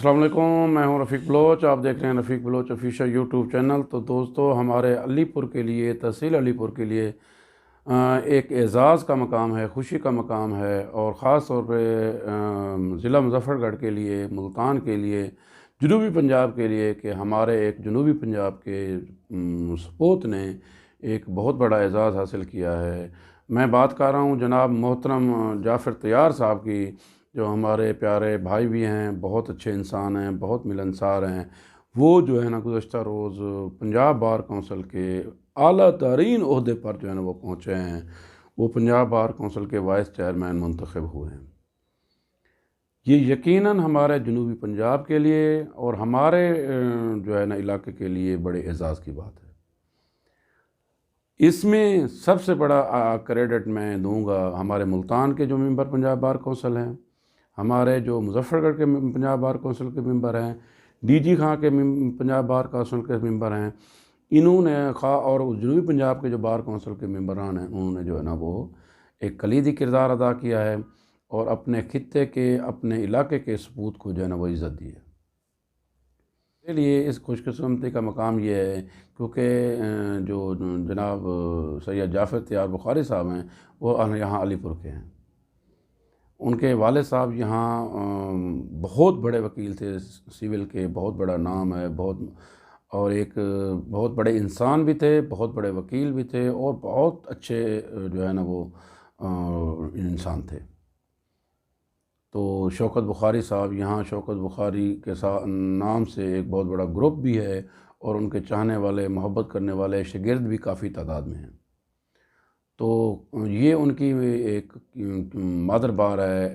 अस्सलाम वालेकुम, मैं हूं रफ़ीक बलोच। आप देख रहे हैं रफ़ीक बलोच ऑफिशियल यूट्यूब चैनल। तो दोस्तों, हमारे अलीपुर के लिए, तहसील अलीपुर के लिए एक एज़ाज़ का मकाम है, खुशी का मकाम है। और ख़ास तौर पे ज़िला मुज़फ़्फ़रगढ़ के लिए, मुल्तान के लिए, जनूबी पंजाब के लिए कि हमारे एक जनूबी पंजाब के सपूत ने एक बहुत बड़ा एज़ाज़ हासिल किया है। मैं बात कर रहा हूँ जनाब मोहतरम जाफ़र तैयार साहब की, जो हमारे प्यारे भाई भी हैं, बहुत अच्छे इंसान हैं, बहुत मिलनसार हैं। वो जो है ना गुज़श्ता रोज़ पंजाब बार कौंसिल के आला तरीन ओहदे पर जो है ना वो पहुँचे हैं। वो पंजाब बार कौंसिल के वाइस चेयरमैन मुंतखब हुए हैं। ये यकीनन हमारे जनूबी पंजाब के लिए और हमारे जो है ना इलाके के लिए बड़े एज़ाज़ की बात है। इसमें सबसे बड़ा क्रेडिट मैं दूंगा हमारे मुल्तान के जो मेंबर पंजाब बार कौंसिल हैं, हमारे जो मुज़फ़्फ़रगढ़ के पंजाब बार कौंसिल के मेंबर हैं, डीजी खां के पंजाब बार कौंसिल के मेंबर हैं। इन्होंने और जनूबी पंजाब के जो बार कौंसिल के मेंबरान हैं, उन्होंने जो है ना वो एक कलीदी किरदार अदा किया है और अपने खित्ते के, अपने इलाके के सपूत को जो है ना वो इज़्ज़त दी है। इसलिए इस खुशकिस्मती का मकाम ये है क्योंकि जो जनाब सैयद जाफ़र तैयार बुखारी साहब हैं, वो यहाँ अलीपुर के हैं। उनके वालिद साहब यहाँ बहुत बड़े वकील थे, सिविल के, बहुत बड़ा नाम है, बहुत, और एक बहुत बड़े इंसान भी थे, बहुत बड़े वकील भी थे और बहुत अच्छे जो है ना वो इंसान थे। तो शौकत बुखारी साहब यहाँ, शौकत बुखारी के साथ नाम से एक बहुत बड़ा ग्रुप भी है और उनके चाहने वाले, मोहब्बत करने वाले शागिर्द भी काफ़ी तादाद में हैं। तो ये उनकी एक मादर बार है।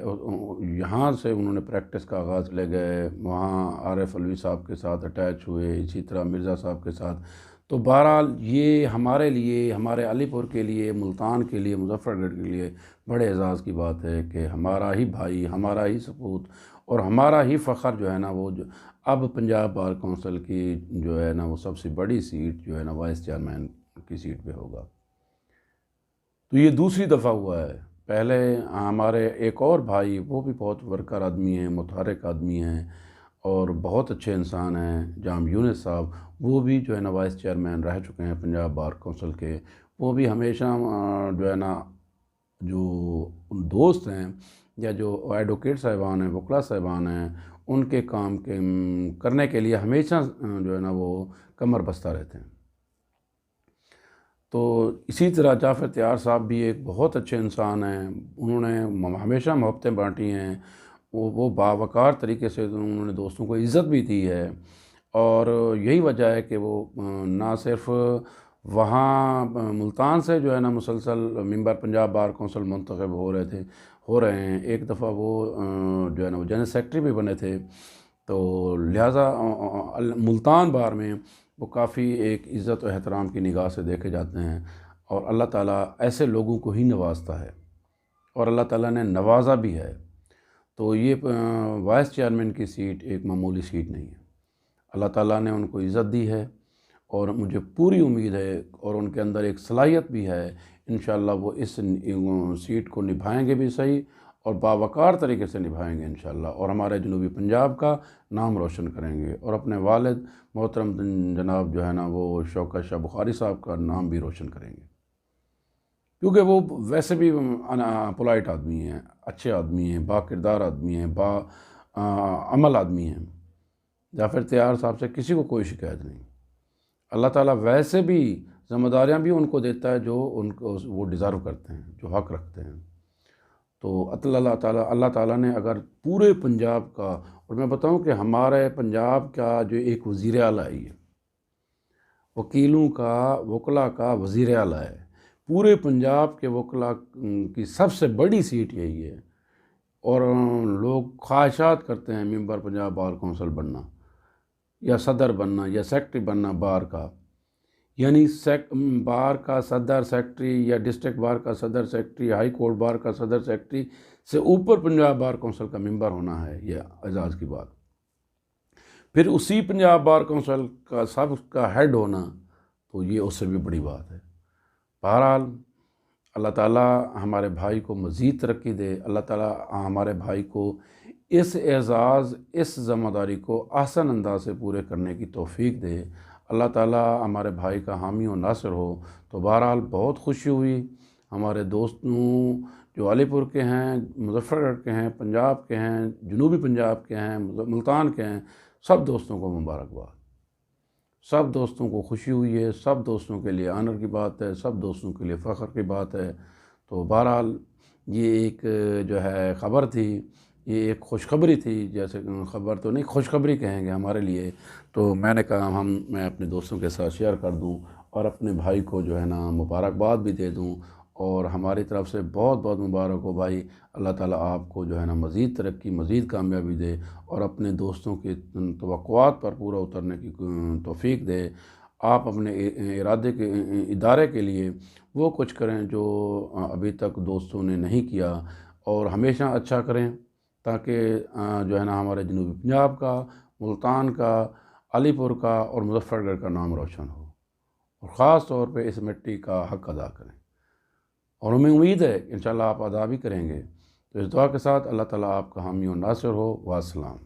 यहाँ से उन्होंने प्रैक्टिस का आगाज़ ले गए, वहाँ आरिफ अलवी साहब के साथ अटैच हुए, इसी तरह मिर्ज़ा साहब के साथ। तो बहरहाल ये हमारे लिए, हमारे अलीपुर के लिए, मुल्तान के लिए, मुज़फ़्फ़रगढ़ के लिए बड़े एज़ाज़ की बात है कि हमारा ही भाई, हमारा ही सपूत और हमारा ही फ़ख्र जो है ना वो जो अब पंजाब बार कौंसिल की जो है ना वो सबसे बड़ी सीट जो है ना वाइस चेयरमैन की सीट पे होगा। तो ये दूसरी दफ़ा हुआ है। पहले हमारे एक और भाई, वो भी बहुत वर्कर आदमी हैं, मुतहरक आदमी हैं और बहुत अच्छे इंसान हैं, जाम यूनिस साहब, वो भी जो है ना वाइस चेयरमैन रह चुके हैं पंजाब बार कौंसिल के। वो भी हमेशा जो है ना जो दोस्त हैं या जो एडवोकेट साहिबान हैं, वकला साहिबान हैं, उनके काम के करने के लिए हमेशा जो है ना वो कमर बस्ता रहते हैं। तो इसी तरह जाफ़र तैयार साहब भी एक बहुत अच्छे इंसान हैं। उन्होंने हमेशा मोहब्बतें बाँटी हैं। वो बावक़ार तरीके से उन्होंने दोस्तों को इज़्ज़त भी दी है और यही वजह है कि वो ना सिर्फ़ वहाँ मुल्तान से जो है ना मुसलसल मेंबर पंजाब बार कौंसिल मुंतखब हो रहे हैं। एक दफ़ा वो जो है ना वो जनरल सेक्रेटरी भी बने थे। तो लिहाजा मुल्तान बार में वो काफ़ी एक इज़्ज़त और एहतराम की निगाह से देखे जाते हैं और अल्लाह ताला ऐसे लोगों को ही नवाजता है और अल्लाह ताला ने नवाजा भी है। तो ये वाइस चेयरमैन की सीट एक मामूली सीट नहीं है। अल्लाह ताला ने उनको इज़्ज़त दी है और मुझे पूरी उम्मीद है और उनके अंदर एक सलाहियत भी है, इंशाअल्लाह वो इस सीट को निभाएंगे भी सही और बावक़ार तरीके से निभाएंगे इंशाअल्लाह और हमारे जनूबी पंजाब का नाम रोशन करेंगे और अपने वालिद मोहतरम जनाब जो है ना वो शौकत शाह बुखारी साहब का नाम भी रोशन करेंगे, क्योंकि वो वैसे भी पोलाइट आदमी हैं, अच्छे आदमी हैं, बाकिरदार आदमी हैं, अमल आदमी हैं। जाफ़र तैयार साहब से किसी को कोई शिकायत नहीं। अल्लाह ताला वैसे भी ज़िम्मेदारियाँ भी उनको देता है जो उनको वो डिज़र्व करते हैं, जो हक़ रखते हैं। तो अल्लाह ताला ने अगर पूरे पंजाब का, और मैं बताऊं कि हमारे पंजाब का जो एक वज़ीर आला है, ये वकीलों का, वकला का वज़ीर आला है, पूरे पंजाब के वकला की सबसे बड़ी सीट यही है और लोग ख्वाहिशात करते हैं मेंबर पंजाब बार कौंसिल बनना या सदर बनना या सेक्रेटरी बनना बार का, यानी बार का सदर सेक्रेटरी या डिस्ट्रिक्ट बार का सदर सेक्रेटरी, हाई कोर्ट बार का सदर सेक्रेटरी से ऊपर पंजाब बार कौंसिल का मेंबर होना है, यह एजाज़ की बात। फिर उसी पंजाब बार कौंसिल का सब का हेड होना, तो ये उससे भी बड़ी बात है। बहरहाल अल्लाह ताला हमारे भाई को मज़ीद तरक्की दे, अल्लाह ताला हमारे भाई को اس اعزاز، اس ذمہ داری کو آسان انداز سے پورے کرنے کی توفیق دے۔ اللہ تعالیٰ ہمارے بھائی کا حامی و ناصر ہو۔ تو بہرحال بہت خوشی ہوئی، ہمارے دوستوں جو علی پور کے ہیں، مظفر گڑھ کے ہیں، پنجاب کے ہیں، جنوبی پنجاب کے ہیں، ملتان کے ہیں، سب دوستوں کو مبارکباد، سب دوستوں کو خوشی ہوئی ہے، سب دوستوں کے لیے آنر کی بات ہے، سب دوستوں کے لیے فخر کی بات ہے۔ تو بہرحال یہ ایک جو ہے خبر تھی، یہ ایک خوشخبری تھی، جیسے خبر تو نہیں، خوشخبری کہیں گے ہمارے لیے۔ تو میں نے کہا میں اپنے دوستوں کے ساتھ شیئر کر دوں اور اپنے بھائی کو جو ہے نا مبارکباد بھی دے دوں، اور ہماری طرف سے بہت بہت مبارک ہو بھائی، اللہ تعالیٰ آپ کو جو ہے نا مزید ترقی، مزید کامیابی دے، اور اپنے دوستوں کی توقعات پر پورا اترنے کی توفیق دے۔ آپ اپنے ادارے کے لیے وہ کچھ کریں جو ابھی تک دوستوں نے نہیں کیا، اور ہمیشہ اچھا کریں، تاکہ جو ہے نا ہمارے جنوبی پنجاب کا، ملتان کا، علی پور کا اور مظفر گڑھ کا نام روشن ہو، اور خاص طور پہ اس مٹی کا حق ادا کریں، اور ہمیں امید ہے کہ انشاءاللہ آپ ادا بھی کریں گے۔ تو اس دعا کے ساتھ اللہ تعالیٰ آپ کا حامی و ناصر ہو۔ والسلام۔